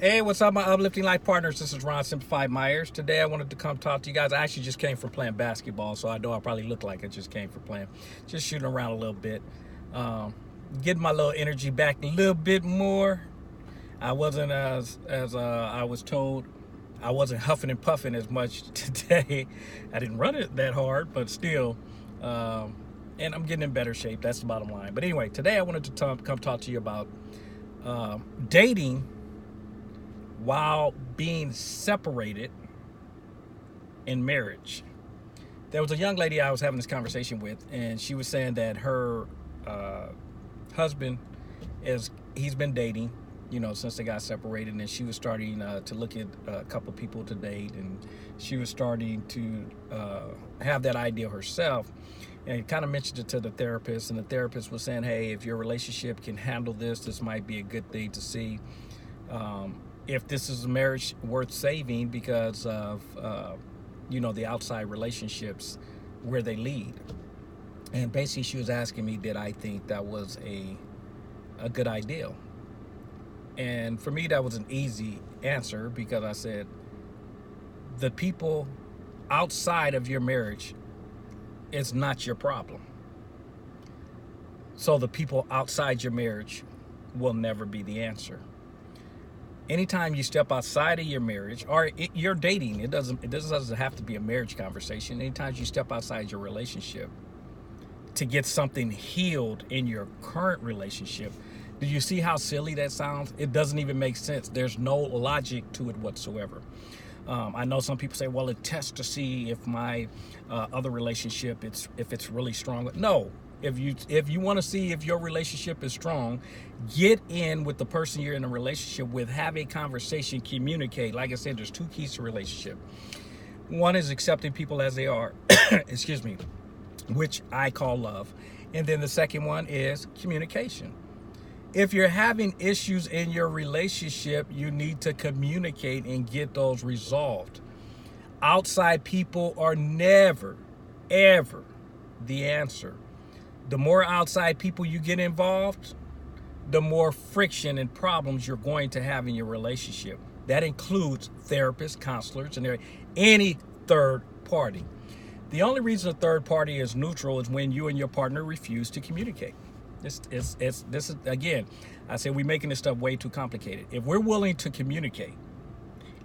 Hey, what's up, my uplifting life partners? This is Ron Simplified Myers. Today, I wanted to come talk to you guys. I actually just came from playing basketball, so I know I probably look like I just came from playing, just shooting around a little bit, um, getting my little energy back a little bit more. I wasn't as I was told. I wasn't huffing and puffing as much today. I didn't run it that hard, but still, and I'm getting in better shape. That's the bottom line. But anyway, today I wanted to come talk to you about dating while being separated in marriage. There was a young lady I was having this conversation with, and she was saying that her husband he's been dating, since they got separated, and she was starting to look at a couple people to date, and she was starting to have that idea herself. And kind of mentioned it to the therapist, and the therapist was saying, "Hey, if your relationship can handle this might be a good thing to see. If this is a marriage worth saving because of the outside relationships where they lead." And basically she was asking me, did I think that was a good idea? And for me, that was an easy answer, because I said the people outside of your marriage is not your problem. So the people outside your marriage will never be the answer. Anytime you step outside of your marriage, or you're dating, it doesn't have to be a marriage conversation. Anytime you step outside your relationship to get something healed in your current relationship, do you see how silly that sounds? It doesn't even make sense. There's no logic to it whatsoever. I know some people say, well, it tests to see if my other relationship, if it's really strong. No. If you want to see if your relationship is strong, get in with the person you're in a relationship with, have a conversation, communicate. Like I said, there's two keys to relationship. One is accepting people as they are, excuse me, which I call love. And then the second one is communication. If you're having issues in your relationship, you need to communicate and get those resolved. Outside people are never, ever the answer. The more outside people you get involved, the more friction and problems you're going to have in your relationship. That includes therapists, counselors, and any third party. The only reason a third party is neutral is when you and your partner refuse to communicate. This is again, I say we're making this stuff way too complicated. If we're willing to communicate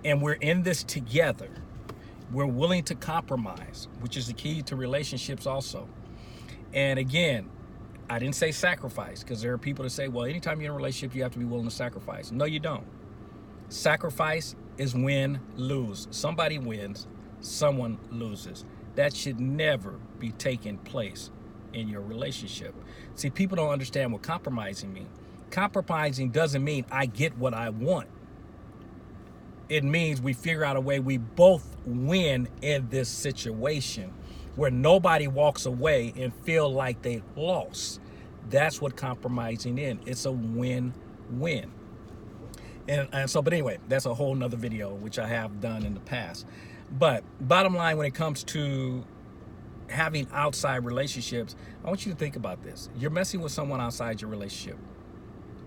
and we're in this together, we're willing to compromise, which is the key to relationships also. And again, I didn't say sacrifice, because there are people that say, well, anytime you're in a relationship, you have to be willing to sacrifice. No, you don't. Sacrifice is win, lose. Somebody wins, someone loses. That should never be taking place in your relationship. See, people don't understand what compromising means. Compromising doesn't mean I get what I want. It means we figure out a way we both win in this situation, where nobody walks away and feel like they lost. That's what compromising is. It's a win-win. But anyway, that's a whole nother video, which I have done in the past. But bottom line, when it comes to having outside relationships, I want you to think about this. You're messing with someone outside your relationship.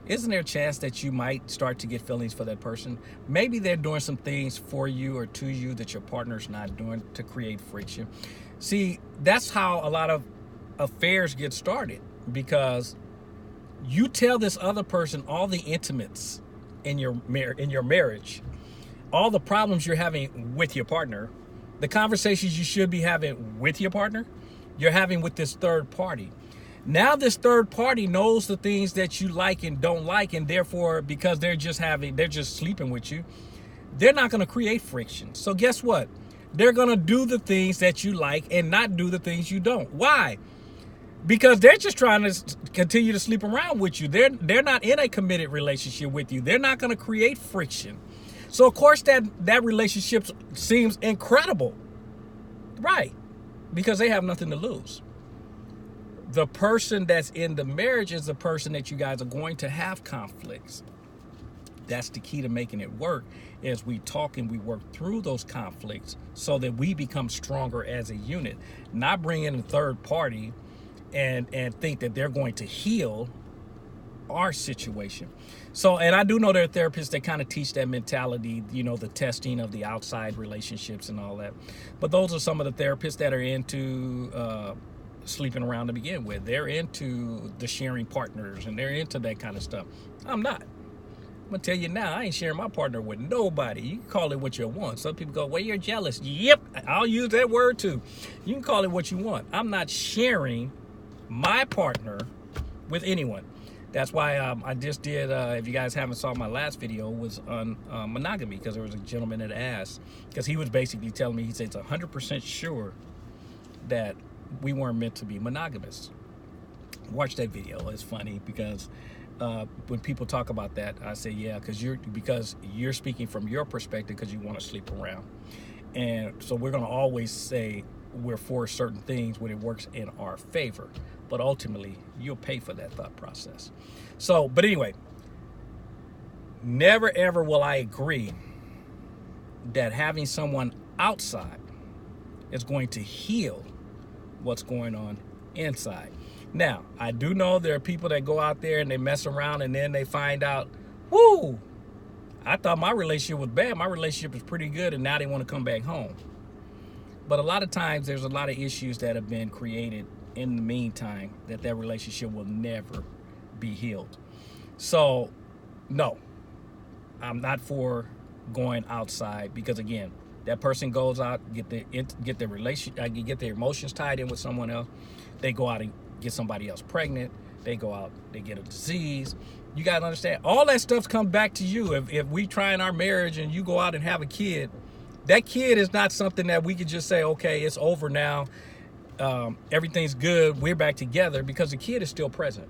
Isn't there a chance that you might start to get feelings for that person? Maybe they're doing some things for you or to you that your partner's not doing to create friction. See, that's how a lot of affairs get started, because you tell this other person all the intimates in your marriage, all the problems you're having with your partner, the conversations you should be having with your partner, you're having with this third party. Now this third party knows the things that you like and don't like, and therefore, because they're just sleeping with you, they're not going to create friction. So guess what? They're going to do the things that you like and not do the things you don't. Why? Because they're just trying to continue to sleep around with you. They're not in a committed relationship with you. They're not going to create friction. So of course that relationship seems incredible. Right? Because they have nothing to lose. The person that's in the marriage is the person that you guys are going to have conflicts. That's the key to making it work, is we talk and we work through those conflicts so that we become stronger as a unit. Not bring in a third party and think that they're going to heal our situation. So, and I do know there are therapists that kind of teach that mentality, you know, the testing of the outside relationships and all that. But those are some of the therapists that are into sleeping around to begin with. They're into the sharing partners and they're into that kind of stuff. I'm not. I'm gonna tell you now, I ain't sharing my partner with nobody. You can call it what you want. Some people go, well, you're jealous. Yep, I'll use that word too. You can call it what you want. I'm not sharing my partner with anyone. That's why I just did, if you guys haven't saw my last video, was on monogamy, because there was a gentleman that asked, because he was basically telling me, he said it's 100% sure that we weren't meant to be monogamous. Watch that video. It's funny because when people talk about that, I say, yeah, because you're speaking from your perspective because you want to sleep around. And so we're going to always say we're for certain things when it works in our favor. But ultimately, you'll pay for that thought process. So, but anyway, never ever will I agree that having someone outside is going to heal what's going on inside. Now, I do know there are people that go out there and they mess around and then they find out, whoo, I thought my relationship was bad. My relationship was pretty good, and now they want to come back home. But a lot of times there's a lot of issues that have been created in the meantime that relationship will never be healed. So, no, I'm not for going outside, because again, that person goes out, get their emotions tied in with someone else. They go out and get somebody else pregnant. They go out, they get a disease. You got to understand, all that stuff comes back to you. If we try in our marriage and you go out and have a kid, that kid is not something that we could just say, okay, it's over now. Everything's good. We're back together, because the kid is still present.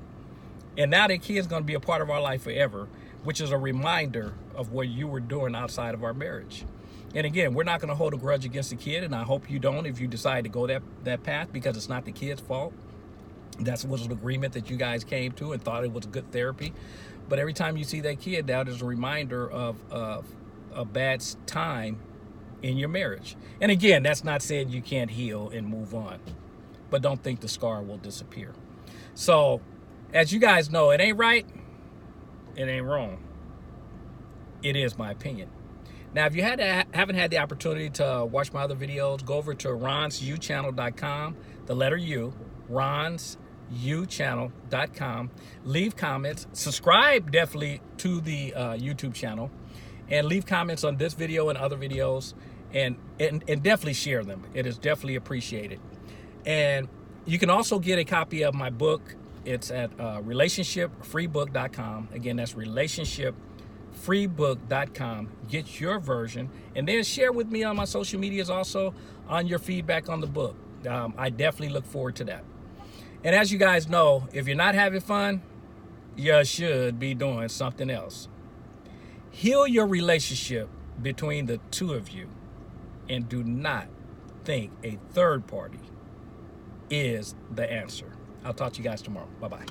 And now that kid is going to be a part of our life forever, which is a reminder of what you were doing outside of our marriage. And again, we're not going to hold a grudge against the kid, and I hope you don't if you decide to go that path, because it's not the kid's fault. That was an agreement that you guys came to and thought it was good therapy. But every time you see that kid, that is a reminder of a bad time in your marriage. And again, that's not saying you can't heal and move on, but don't think the scar will disappear. So, as you guys know, it ain't right, it ain't wrong. It is my opinion. Now, if you haven't had the opportunity to watch my other videos, go over to ronsyouchannel.com, the letter U, ronsyouchannel.com. Leave comments. Subscribe definitely to the YouTube channel, and leave comments on this video and other videos, and definitely share them. It is definitely appreciated. And you can also get a copy of my book. It's at relationshipfreebook.com. Again, that's relationshipfreebook.com. Get your version, and then share with me on my social medias also on your feedback on the book. I definitely look forward to that. And as you guys know, if you're not having fun, you should be doing something else. Heal your relationship between the two of you, and do not think a third party is the answer. I'll talk to you guys tomorrow. Bye-bye.